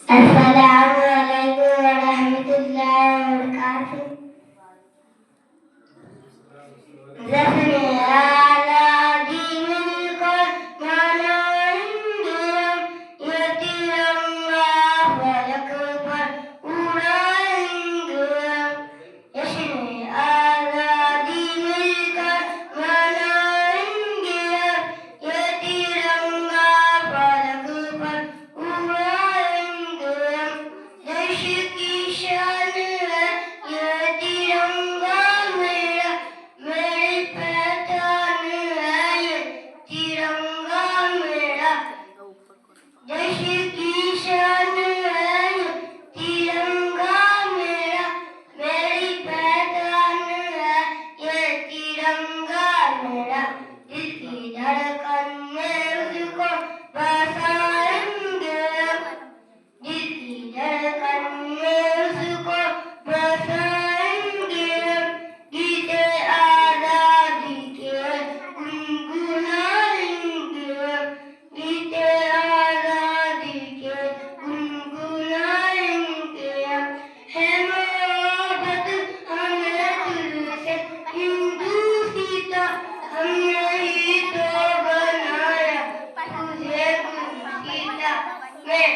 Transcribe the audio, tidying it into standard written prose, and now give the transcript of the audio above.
अस्सलामुअलैकुम वरहमतुल्लाहि वबरकातुहू। ज़फ़्ने आला दीनिल क़ुरआनियम, ये तिरंगा फलक पर उड़ाएंगे हम। जश्न आज़ादी मिलकर मनाएंगे हम, ये तिरंगा फलक पर उड़ाएंगे हम। देश की शान है ये तिरंगा मेरा, मेरी पहचान है ये तिरंगा मेरा। देश की शान है ये तिरंगा मेरा, मेरी पहचान है ये तिरंगा मेरा। दिल की धड़कन में उसको बसाएंगे हम, दिल की धड़कन में उसको बसाएंगे हम। गीते आज़ादी के गुनगुनाएंगे हम, गीते आज़ादी के गुनगुनाएंगे हम। है मोहब्बत हमें तुझसे हिंदू सीता, हमने ही तो बनाया तुझे गुरु सीता। मैं